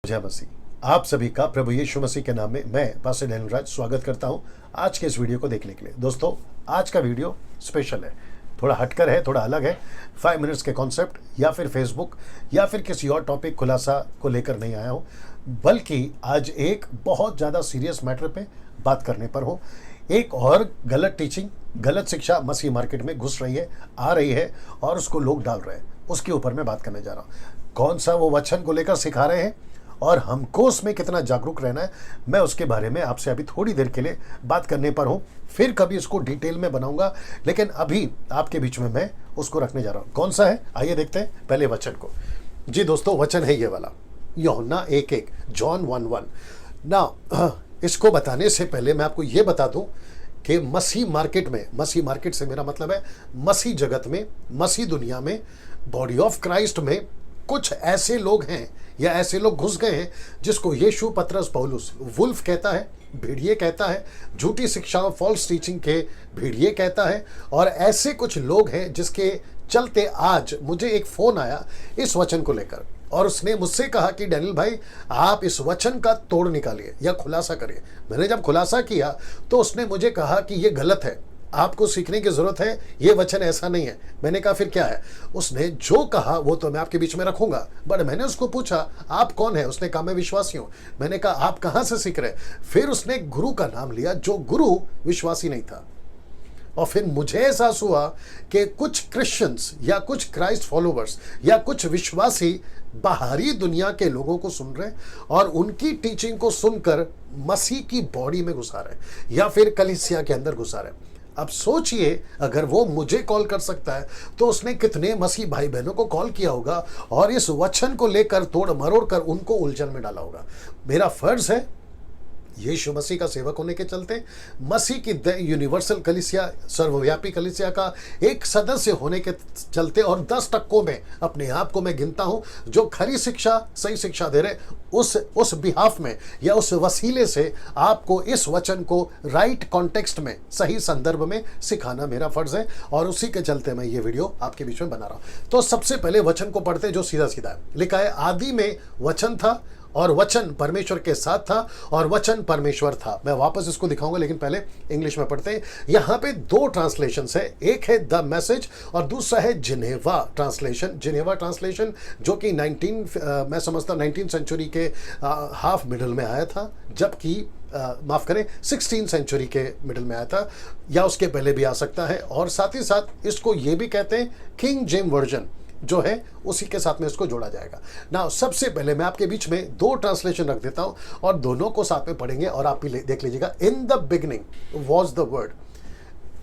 जय मसीह। आप सभी का प्रभु यीशु मसीह के नाम में मैं पास्टर डैनियल राज स्वागत करता हूं आज के इस वीडियो को देखने के लिए। दोस्तों, आज का वीडियो स्पेशल है, थोड़ा हटकर है, थोड़ा अलग है। 5 मिनट्स के कॉन्सेप्ट या फिर फेसबुक या फिर किसी और टॉपिक खुलासा को लेकर नहीं आया हूं, बल्कि आज एक बहुत ज़्यादा सीरियस मैटर पे बात करने पर हूं। एक और गलत टीचिंग, गलत शिक्षा मसीह मार्केट में घुस रही है, आ रही है और उसको लोग डाल रहे हैं, उसके ऊपर मैं बात करने जा रहा हूँ। कौन सा वो वचन को लेकर सिखा रहे हैं और हमको उसमें कितना जागरूक रहना है, मैं उसके बारे में आपसे अभी थोड़ी देर के लिए बात करने पर हूँ। फिर कभी इसको डिटेल में बनाऊंगा, लेकिन अभी आपके बीच में मैं उसको रखने जा रहा हूँ। कौन सा है, आइए देखते हैं पहले वचन को। जी दोस्तों, वचन है ये वाला, यूहन्ना 1:1, जॉन 1:1। ना इसको बताने से पहले मैं आपको ये बता दूं कि मसीह मार्केट में, मसीह मार्केट से मेरा मतलब है मसीह जगत में, मसीह दुनिया में, बॉडी ऑफ क्राइस्ट में कुछ ऐसे लोग हैं या ऐसे लोग घुस गए हैं जिसको यीशु, पतरस, पौलुस वुल्फ कहता है, भेड़िए कहता है, झूठी शिक्षाओं, फॉल्स टीचिंग के भेड़िए कहता है। और ऐसे कुछ लोग हैं जिसके चलते आज मुझे एक फोन आया इस वचन को लेकर, और उसने मुझसे कहा कि डैनियल भाई, आप इस वचन का तोड़ निकालिए या खुलासा करिए। मैंने जब खुलासा किया तो उसने मुझे कहा कि ये गलत है, आपको सीखने की जरूरत है, ये वचन ऐसा नहीं है। मैंने कहा फिर क्या है? उसने जो कहा वो तो मैं आपके बीच में रखूंगा, बट मैंने उसको पूछा आप कौन है? उसने कहा मैं विश्वासी हूं। मैंने कहा आप कहां से सीख रहे? फिर उसने एक गुरु का नाम लिया जो गुरु विश्वासी नहीं था। और फिर मुझे एहसास हुआ कि कुछ क्रिश्चियंस या कुछ क्राइस्ट फॉलोवर्स या कुछ विश्वासी बाहरी दुनिया के लोगों को सुन रहे और उनकी टीचिंग को सुनकर मसीह की बॉडी में घुसा रहे या फिर कलीसिया के अंदर घुसा रहे। अब सोचिए, अगर वो मुझे कॉल कर सकता है तो उसने कितने मसीह भाई बहनों को कॉल किया होगा और इस वचन को लेकर तोड़ मरोड़ कर उनको उलझन में डाला होगा। मेरा फर्ज है यीशु मसीह का सेवक होने के चलते, मसीह की यूनिवर्सल कलीसिया, सर्वव्यापी कलीसिया का एक सदस्य होने के चलते, और 10 टक्कों में अपने आप को मैं गिनता हूं जो खरी शिक्षा, सही शिक्षा दे रहे, उस बिहाफ में या उस वसीले से आपको इस वचन को राइट कॉन्टेक्स्ट में, सही संदर्भ में सिखाना मेरा फर्ज है, और उसी के चलते मैं ये वीडियो आपके बीच में बना रहा हूं। तो सबसे पहले वचन को पढ़ते जो सीधा सीधा है। लिखा है, आदि में वचन था और वचन परमेश्वर के साथ था और वचन परमेश्वर था। मैं वापस इसको दिखाऊंगा, लेकिन पहले इंग्लिश में पढ़ते हैं। यहाँ पे 2 ट्रांसलेशन है, एक है द मैसेज और दूसरा है जिनेवा ट्रांसलेशन। जिनेवा ट्रांसलेशन जो कि मैं समझता 19 सेंचुरी के हाफ मिडल में आया था, जबकि माफ करें 16 सेंचुरी के मिडल में आया था, या उसके पहले भी आ सकता है। और साथ ही साथ इसको ये भी कहते हैं किंग जेम वर्जन जो है, उसी के साथ में इसको जोड़ा जाएगा। ना सबसे पहले मैं आपके बीच में 2 ट्रांसलेशन रख देता हूं और दोनों को साथ में पढ़ेंगे और आप भी देख लीजिएगा। In the beginning was the word.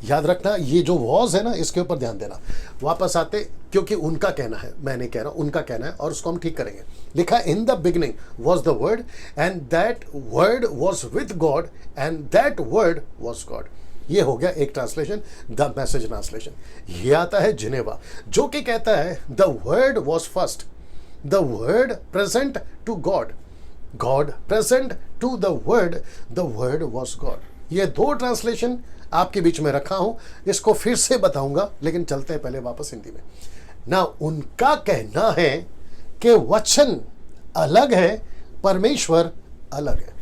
याद रखना, ये जो वॉज है ना, इसके ऊपर ध्यान देना। वापस आते, क्योंकि उनका कहना है, मैं नहीं कह रहा हूं, उनका कहना है और उसको हम ठीक करेंगे। लिखा, in the beginning was the word and that word was with God and that word was God. ये हो गया एक ट्रांसलेशन, द मैसेज ट्रांसलेशन। ये आता है जिनेवा, जो कि कहता है the word was first, the word present to God, God present to the word was God. ये 2 ट्रांसलेशन आपके बीच में रखा हूं, इसको फिर से बताऊंगा, लेकिन चलते हैं पहले वापस हिंदी में। ना उनका कहना है कि वचन अलग है, परमेश्वर अलग है।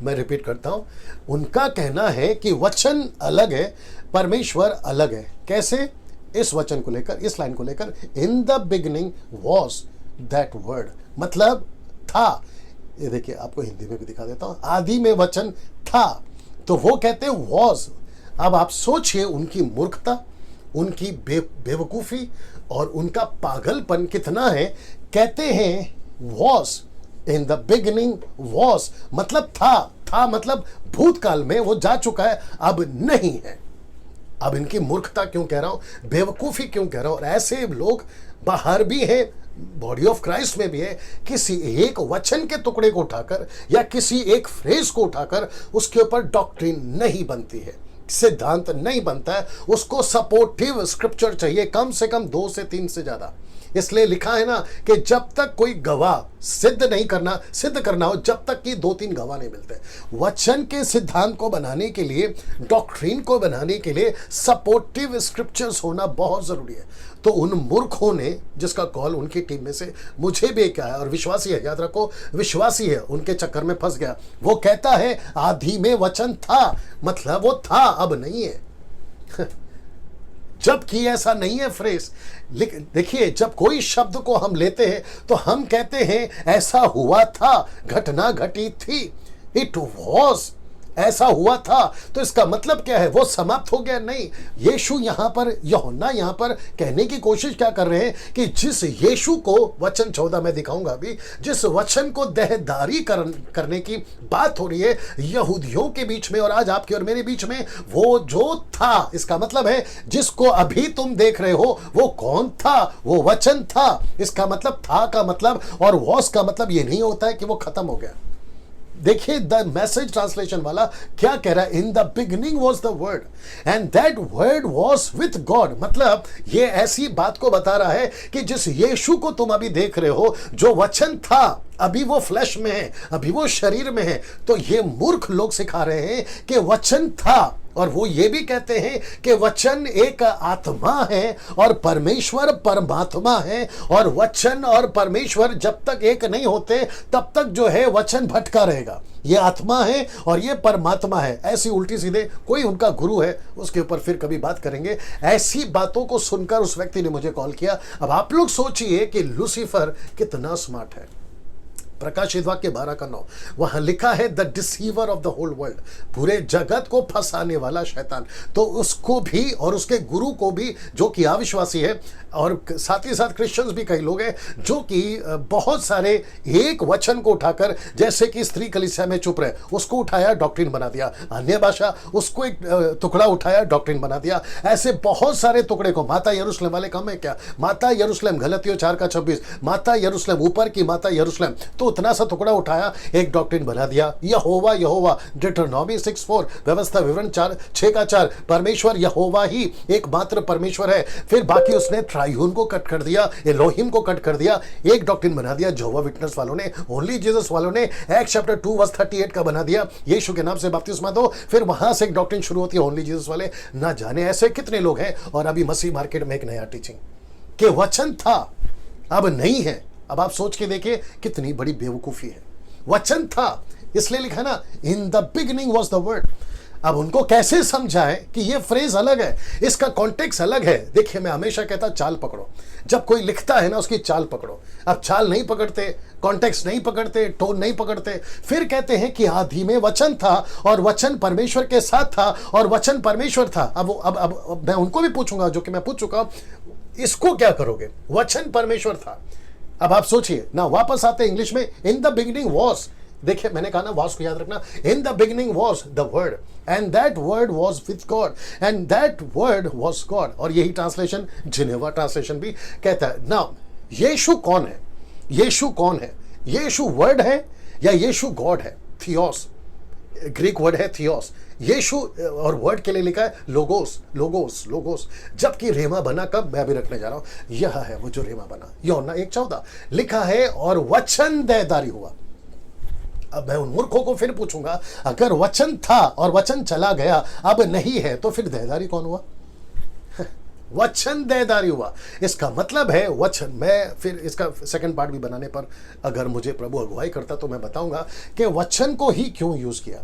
मैं रिपीट करता हूं, उनका कहना है कि वचन अलग है, परमेश्वर अलग है। कैसे? इस वचन को लेकर, इस लाइन को लेकर, in the beginning was that word, मतलब था। ये देखिए, आपको हिंदी में भी दिखा देता हूं, आदि में वचन था, तो वो कहते हैं वॉज। अब आप सोचिए उनकी मूर्खता, उनकी बेवकूफी और उनका पागलपन कितना है। कहते हैं was, in the beginning was मतलब था मतलब भूतकाल में वो जा चुका है, अब नहीं है। अब इनकी मूर्खता क्यों कह रहा हूं, बेवकूफी क्यों कह रहा हूं, और ऐसे लोग बाहर भी हैं, बॉडी ऑफ क्राइस्ट में भी है। किसी एक वचन के टुकड़े को उठाकर या किसी एक फ्रेज को उठाकर उसके ऊपर डॉक्ट्रिन नहीं बनती है, सिद्धांत नहीं बनता है, उसको सपोर्टिव स्क्रिप्चर चाहिए, कम से कम 2 से 3 से ज्यादा। इसलिए लिखा है ना कि जब तक कोई गवाह सिद्ध करना हो, जब तक कि 2-3 गवाह नहीं मिलते। वचन के सिद्धांत को बनाने के लिए, डॉक्ट्रिन को बनाने के लिए सपोर्टिव स्क्रिप्चर्स होना बहुत जरूरी है। तो उन मूर्खों ने, जिसका कॉल उनकी टीम में से मुझे भी क्या है, और विश्वासी है, याद रखो विश्वासी है, उनके चक्कर में फंस गया। वो कहता है आदि में वचन था, मतलब वो था, अब नहीं है। जबकि ऐसा नहीं है फ्रेज। देखिए, जब कोई शब्द को हम लेते हैं तो हम कहते हैं ऐसा हुआ था, घटना घटी थी, इट वॉज, ऐसा हुआ था। तो इसका मतलब क्या है? वो समाप्त हो गया? नहीं। यीशु यहां पर, यूहन्ना यहां पर कहने की कोशिश क्या कर रहे हैं कि जिस यीशु को, वचन 14 में दिखाऊंगा अभी, जिस वचन को देहधारी करने की बात हो रही है यहूदियों के बीच में और आज आपके और मेरे बीच में, वो जो था, इसका मतलब है जिसको अभी तुम देख रहे हो वो कौन था? वो वचन था। इसका मतलब था का मतलब और वॉस का मतलब ये नहीं होता है कि वो खत्म हो गया। देखिए द मैसेज ट्रांसलेशन वाला क्या कह रहा है, in the beginning was the word and that word was with God. मतलब ये ऐसी बात को बता रहा है कि जिस यीशु को तुम अभी देख रहे हो, जो वचन था, अभी वो फ्लैश में है, अभी वो शरीर में है। तो ये मूर्ख लोग सिखा रहे हैं कि वचन था, और वो ये भी कहते हैं कि वचन एक आत्मा है और परमेश्वर परमात्मा है, और वचन और परमेश्वर जब तक एक नहीं होते तब तक जो है वचन भटका रहेगा। ये आत्मा है और ये परमात्मा है। ऐसी उल्टी सीधे, कोई उनका गुरु है, उसके ऊपर फिर कभी बात करेंगे। ऐसी बातों को सुनकर उस व्यक्ति ने मुझे कॉल किया। अब आप लोग सोचिए कि लूसीफर कितना स्मार्ट है। प्रकाशित वाक्य 12:9 वहां लिखा है the deceiver of the whole world, पूरे जगत को फंसाने वाला शैतान। तो उसको भी और उसके गुरु को भी, जो कि अविश्वासी है, और साथ ही साथ क्रिश्चियंस भी कई लोग हैं जो कि बहुत सारे एक वचन को उठाकर, जैसे कि स्त्री कलीसिया में चुप रहे, उसको उठाया डॉक्ट्रिन बना दिया, अन्य भाषा उसको एक टुकड़ा उठाया डॉक्ट्रिन बना दिया। ऐसे बहुत सारे टुकड़े को, माता यरूशलेम वाले कम है क्या? माता यरूशलेम, गलतियों 4:26, माता यरूशलेम, ऊपर की माता यरूशलेम, तो उतना सा टुकड़ा उठाया, एक डॉक्ट्रिन बना दिया। यहोवा यहोवा, डिट्रोनॉमी 6:4, व्यवस्था विवरण 6:4, परमेश्वर यहोवा ही एकमात्र परमेश्वर है। फिर बाकी उसने ट्राइयून को कट कर दिया, एलोहिम को कट कर दिया, एक डॉक्ट्रिन बना दिया। यहोवा विटनेस वालों ने, ओनली जीसस वालों ने एक्ट्स चैप्टर 2:38 का बना दिया, यीशु के नाम से बपतिस्मा दो। फिर वहां से एक डॉक्ट्रिन शुरू होती है, ओनली जीसस वाले। ना जाने ऐसे कितने लोग हैं। और अभी मसीह मार्केट में एक नया टीचिंग कि वचन था, अब नहीं है। अब आप सोच के देखिए कितनी बड़ी बेवकूफी है। वचन था, इसलिए लिखा ना in the beginning was the word. अब उनको कैसे समझाएं कि ये फ्रेज अलग है, इसका कॉन्टेक्स्ट अलग है। देखिए, मैं हमेशा कहता चाल पकड़ो। जब कोई लिखता है ना, उसकी चाल पकड़ो। अब चाल नहीं पकड़ते, कॉन्टेक्स्ट नहीं पकड़ते, टोन नहीं पकड़ते, फिर कहते हैं कि आदि में वचन था और वचन परमेश्वर के साथ था और वचन परमेश्वर था। अब मैं उनको भी पूछूंगा, जो कि मैं पूछ चुका, इसको क्या करोगे? वचन परमेश्वर था। अब आप सोचिए ना, वापस आते इंग्लिश में, इन द बिगिनिंग वॉज। देखिए, मैंने कहा ना, वॉज को याद रखना। In the beginning was the word and that word was with God and that word was God. और यही ट्रांसलेशन, जिनेवा ट्रांसलेशन भी कहता है। नाउ यीशु कौन है? यीशु कौन है? यीशु वर्ड है या यीशु गॉड है? थियोस, ग्रीक वर्ड है थियोस। यीशु और वर्ड के लिए लिखा है लोगोस, लोगोस, लोगोस। जबकि रेमा बना कब? मैं भी रखने जा रहा हूं, यह है वो जो रेमा बना। यूहन्ना 1:14 लिखा है और वचन देहधारी हुआ। अब मैं उन मूर्खों को फिर पूछूंगा, अगर वचन था और वचन चला गया, अब नहीं है, तो फिर देहधारी कौन हुआ? वचन देहधारी हुआ, इसका मतलब है वचन। मैं फिर इसका सेकंड पार्ट भी बनाने पर अगर मुझे प्रभु अगुवाई करता तो मैं बताऊंगा कि वचन को ही क्यों यूज किया।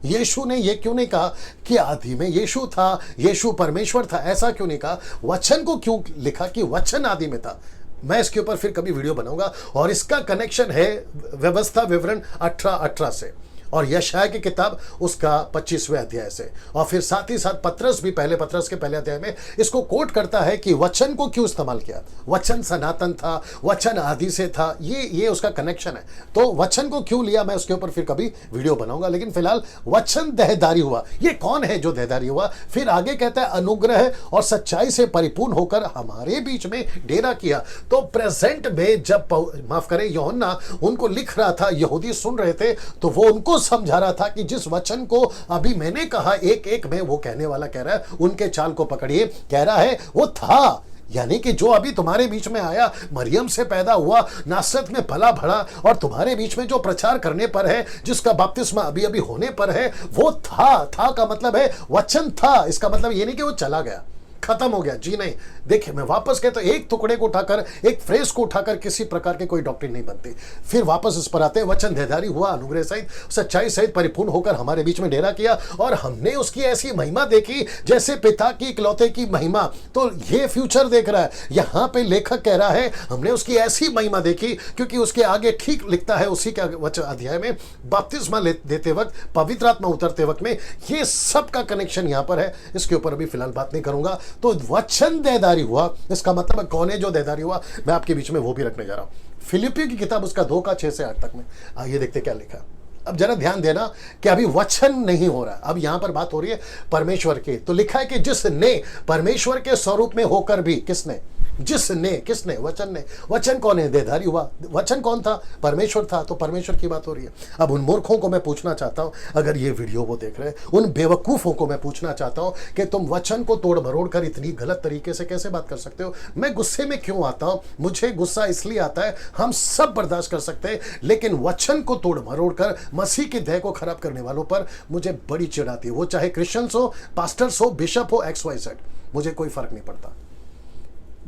यीशु ने ये क्यों नहीं कहा कि आदि में यीशु था, यीशु परमेश्वर था, ऐसा क्यों नहीं कहा? वचन को क्यों लिखा कि वचन आदि में था? मैं इसके ऊपर फिर कभी वीडियो बनाऊंगा। और इसका कनेक्शन है व्यवस्था विवरण 18:18 से और यशायाह की किताब उसका 25वें अध्याय से। और फिर साथ ही साथ पत्रस भी पहले पत्रस के पहले अध्याय में इसको कोट करता है कि वचन को क्यों इस्तेमाल किया। वचन सनातन था, वचन आदि से था, ये उसका कनेक्शन है। तो वचन को क्यों लिया, मैं उसके ऊपर फिर कभी वीडियो बनाऊंगा। लेकिन फिलहाल वचन देहधारी हुआ, ये कौन है जो देहधारी हुआ? फिर आगे कहता है अनुग्रह और सच्चाई से परिपूर्ण होकर हमारे बीच में डेरा किया। तो प्रेजेंट में जब माफ करें यूहन्ना उनको लिख रहा था, यहूदी सुन रहे थे, तो वो उनको समझा रहा था कि जिस वचन को अभी मैंने कहा एक एक में, वो कहने वाला कह रहा है उनके चाल को पकड़िए, कह रहा है वो था। यानी कि जो अभी तुम्हारे बीच में आया, मरियम से पैदा हुआ, नासरत में पला बढ़ा और तुम्हारे बीच में जो प्रचार करने पर है, जिसका बपतिस्मा अभी अभी होने पर है, वो था का मतलब है वचन था। इसका मतलब ये नहीं कि वो चला गया, खत्म हो गया, जी नहीं। देखिए मैं वापस कहता हूं, एक टुकड़े को उठाकर, एक फ्रेज को उठाकर किसी प्रकार के कोई डॉक्ट्रिन नहीं बनती। फिर वापस इस पर आते हैं, वचन देहधारी हुआ, अनुग्रह सहित सच्चाई सहित परिपूर्ण होकर हमारे बीच में डेरा किया और हमने उसकी ऐसी महिमा देखी जैसे पिता की इकलौते की महिमा। तो ये फ्यूचर देख रहा है, यहां पे लेखक कह रहा है हमने उसकी ऐसी महिमा देखी, क्योंकि उसके आगे ठीक लिखता है उसी के वचन अध्याय में, बपतिस्मा देते वक्त, पवित्र आत्मा उतरते वक्त में, ये सब का कनेक्शन यहां पर है। इसके ऊपर अभी फिलहाल बात नहीं करूंगा। तो वचन देहधारी हुआ, इसका मतलब कौन है जो देहधारी हुआ, मैं आपके बीच में वो भी रखने जा रहा हूं। फिलिपियों की किताब उसका 2 का 6 से 8 तक में, आइए देखते क्या लिखा। अब जरा ध्यान देना कि अभी वचन नहीं हो रहा, अब यहां पर बात हो रही है परमेश्वर की। तो लिखा है कि जिसने परमेश्वर के स्वरूप में होकर भी, किसने, जिसने, किसने, वचन ने। वचन कौन है, देहधारी हुआ। वचन कौन था, परमेश्वर था। तो परमेश्वर की बात हो रही है। अब उन मूर्खों को मैं पूछना चाहता हूं, अगर ये वीडियो वो देख रहे हैं, उन बेवकूफों को मैं पूछना चाहता हूं कि तुम वचन को तोड़ मरोड़ कर इतनी गलत तरीके से कैसे बात कर सकते हो। मैं गुस्से में क्यों आता हूं, मुझे गुस्सा इसलिए आता है, हम सब बर्दाश्त कर सकते हैं, लेकिन वचन को तोड़ मरोड़ कर मसीह के देह को खराब करने वालों पर मुझे बड़ी चिढ़ आती है। वो चाहे क्रिश्चियंस हो, पास्टर्स हो, बिशप हो, XYZ, मुझे कोई फर्क नहीं पड़ता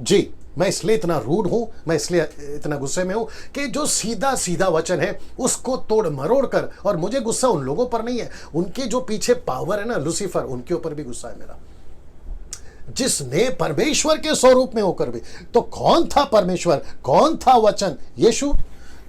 जी। मैं इसलिए इतना रूड हूं, मैं इसलिए इतना गुस्से में हूं कि जो सीधा सीधा वचन है उसको तोड़ मरोड़ कर, और मुझे गुस्सा उन लोगों पर नहीं है, उनके जो पीछे पावर है ना, लूसीफर, उनके ऊपर भी गुस्सा है मेरा। जिसने परमेश्वर के स्वरूप में होकर भी, तो कौन था परमेश्वर, कौन था वचन, यीशु।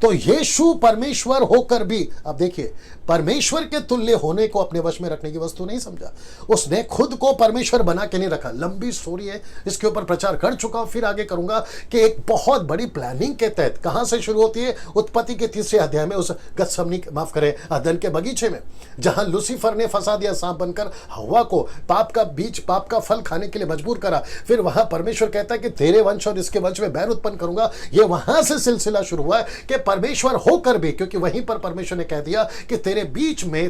तो यीशु परमेश्वर होकर भी, अब देखिए, परमेश्वर के तुल्य होने को अपने वश में रखने की वस्तु नहीं समझा। उसने खुद को परमेश्वर बना के नहीं रखा। लंबी स्टोरी है, इसके ऊपर प्रचार कर चुका हूं, फिर आगे करूंगा कि एक बहुत बड़ी प्लानिंग के तहत कहां से शुरू होती है, उत्पत्ति के 3 अध्याय में, उस गत्समनी, माफ करें, अदन के बगीचे में, जहां लूसीफर ने फंसा दिया सांप बनकर हव्वा को, पाप का बीज, पाप का फल खाने के लिए मजबूर करा। फिर वहां परमेश्वर कहता है कि तेरे वंश और इसके वंश में बैर उत्पन्न करूंगा। ये वहां से सिलसिला शुरू हुआ है कि परमेश्वर होकर भी, क्योंकि वहीं पर परमेश्वर ने कह दिया कि तेरे बीच में,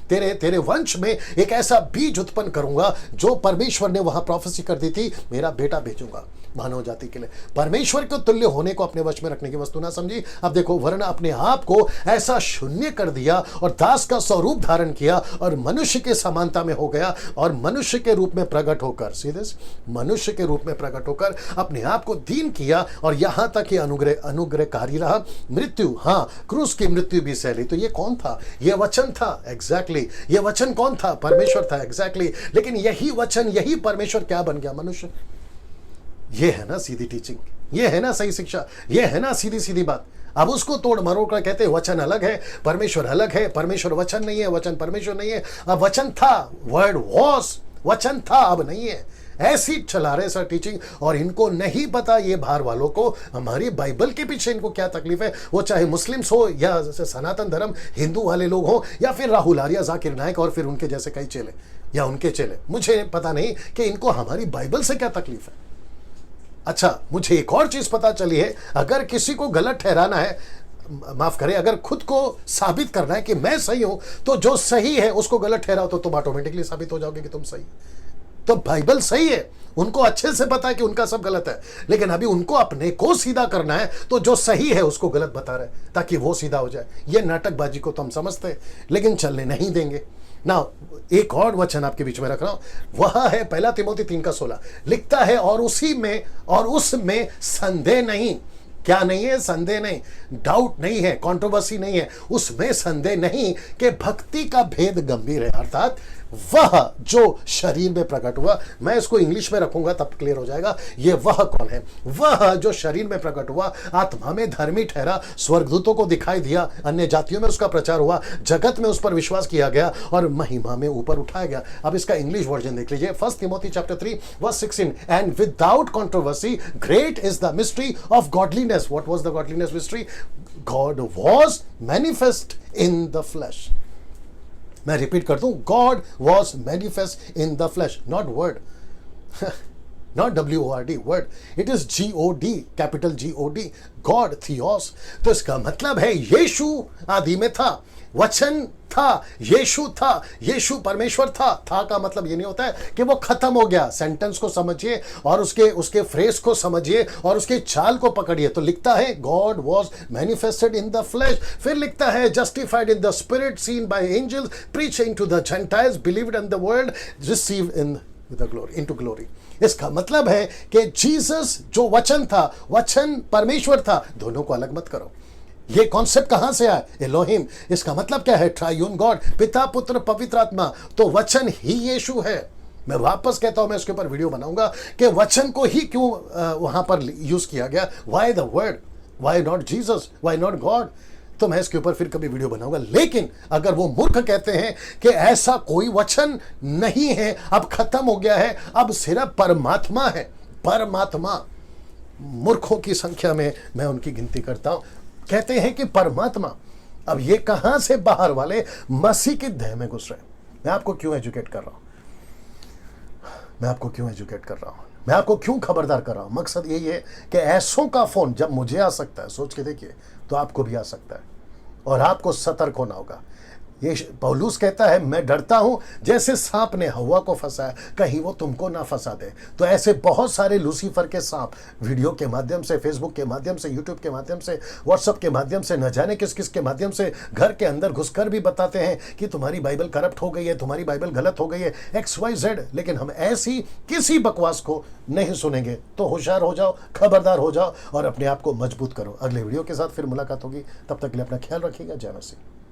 तेरे वंश में एक ऐसा बीज उत्पन्न करूंगा, जो परमेश्वर ने वहां प्रोफेसी कर दी थी, मेरा बेटा भेजूंगा मानव जाति के लिए। परमेश्वर के तुल्य होने को अपने वश में रखने की वस्तु ना समझी। अब देखो, वरन अपने आप को ऐसा शून्य कर दिया और दास का स्वरूप धारण किया और मनुष्य के समानता में हो गया, और मनुष्य के रूप में प्रकट होकर, सीधे मनुष्य के रूप में प्रकट होकर अपने आप को दीन किया, और यहां तक कि अनुग्रहकारी रहा, मृत्यु, हाँ, क्रूस की मृत्यु भी सहली। तो ये कौन था, ये वचन था, एग्जैक्टली। ये वचन कौन था, परमेश्वर था, एग्जैक्टली। लेकिन यही वचन, यही परमेश्वर क्या बन गया, मनुष्य। ये है ना सीधी टीचिंग, ये है ना सही शिक्षा, ये है ना सीधी सीधी बात। अब उसको तोड़ मरोड़ कर कहते हैं वचन अलग है, परमेश्वर अलग है, परमेश्वर वचन नहीं है, वचन परमेश्वर नहीं है। अब वचन था, वर्ड वॉज, वचन था, अब नहीं है। ऐसी चला रहे सर टीचिंग, और इनको नहीं पता, ये बाहर वालों को, हमारी बाइबल के पीछे इनको क्या तकलीफ है। वो चाहे मुस्लिम्स हो या सनातन धर्म हिंदू वाले लोग हो, या फिर राहुल आर्या, जाकिर नायक और फिर उनके जैसे कई चेले या उनके चेले, मुझे पता नहीं कि इनको हमारी बाइबल से क्या तकलीफ है। अच्छा, मुझे एक और चीज पता चली है, अगर किसी को गलत ठहराना है, माफ करें, अगर खुद को साबित करना है कि मैं सही हूं, तो जो सही है उसको गलत ठहराओ, तो तुम ऑटोमेटिकली साबित हो जाओगे कि तुम सही। तो बाइबल सही है, उनको अच्छे से पता है कि उनका सब गलत है, लेकिन अभी उनको अपने को सीधा करना है, तो जो सही है उसको गलत बता रहे ताकि वो सीधा हो जाए। ये नाटकबाजी को तो हम समझते हैं, लेकिन चलने नहीं देंगे ना। एक और वचन आपके बीच में रख रहा हूं, वह है 1 तिमोथी 3:16, लिखता है, और उसी में और उसमें संदेह नहीं। क्या नहीं है, संदेह नहीं, डाउट नहीं है, कंट्रोवर्सी नहीं है, उसमें संदेह नहीं कि भक्ति का भेद गंभीर है, अर्थात वह जो शरीर में प्रकट हुआ। मैं इसको इंग्लिश में रखूंगा तब क्लियर हो जाएगा। ये वह कौन है, वह जो शरीर में प्रकट हुआ, आत्मा में धर्मी ठहरा, स्वर्गदूतों को दिखाई दिया, अन्य जातियों में उसका प्रचार हुआ, जगत में उस पर विश्वास किया गया और महिमा में ऊपर उठाया गया। अब इसका इंग्लिश वर्जन देख लीजिए, 1 Timothy chapter 3:16, and without controversy great is the mystery of godliness. What was the godliness mystery? God was manifest in the flash. मैं रिपीट कर दूं, God was manifest in the flash, not word, not WORD, word, it is GOD, capital GOD, God, theos. तो इसका मतलब है यीशु आदि में था, वचन था, यीशु था, यीशु परमेश्वर था का मतलब ये नहीं होता है कि वो खत्म हो गया। सेंटेंस को समझिए और उसके फ्रेज को समझिए और उसके चाल को पकड़िए। तो लिखता है God was manifested in the flash, फिर लिखता है justified in the spirit, seen by angels, preaching to the Gentiles, believed in the world, receive in the glory, into glory. इसका मतलब है कि जीसस जो वचन था, वचन परमेश्वर था, दोनों को अलग मत करो। ये कॉन्सेप्ट कहां से आया? एलोहिम। इसका मतलब क्या है? ट्रायून गॉड, पिता पुत्र पवित्र आत्मा। तो वचन ही यीशु है। मैं वापस कहता हूं, मैं इसके ऊपर वीडियो बनाऊंगा कि वचन को ही क्यों वहां पर यूज किया गया। Why the word, why not Jesus, why not God? तो मैं इसके ऊपर फिर कभी वीडियो बनाऊंगा। लेकिन अगर वो मूर्ख कहते हैं कि ऐसा कोई वचन नहीं है, अब खत्म हो गया है, अब सिर्फ परमात्मा है, परमात्मा, मूर्खों की संख्या में मैं उनकी गिनती करता हूं। कहते हैं कि परमात्मा, अब ये कहां से बाहर वाले मसीह की देह में घुस रहे हैं? मैं आपको क्यों एजुकेट कर रहा हूं? मैं आपको क्यों एजुकेट कर रहा हूं? मैं आपको क्यों खबरदार कर रहा हूं? मकसद यही है कि ऐसों का फोन जब मुझे आ सकता है, सोच के देखिए, तो आपको भी आ सकता है और आपको सतर्क होना होगा। ये पौलुस कहता है, मैं डरता हूं जैसे सांप ने हवा को फंसाया, कहीं वो तुमको ना फंसा दे। तो ऐसे बहुत सारे लूसीफर के सांप वीडियो के माध्यम से, फेसबुक के माध्यम से, यूट्यूब के माध्यम से, व्हाट्सएप के माध्यम से, न जाने किस किस के माध्यम से घर के अंदर घुसकर भी बताते हैं कि तुम्हारी बाइबल करप्ट हो गई है, तुम्हारी बाइबल गलत हो गई है, XYZ। लेकिन हम ऐसी किसी बकवास को नहीं सुनेंगे। तो होशियार हो जाओ, खबरदार हो जाओ और अपने आप को मजबूत करो। अगले वीडियो के साथ फिर मुलाकात होगी, तब तक के लिए अपना ख्याल रखिएगा। जय मसीह।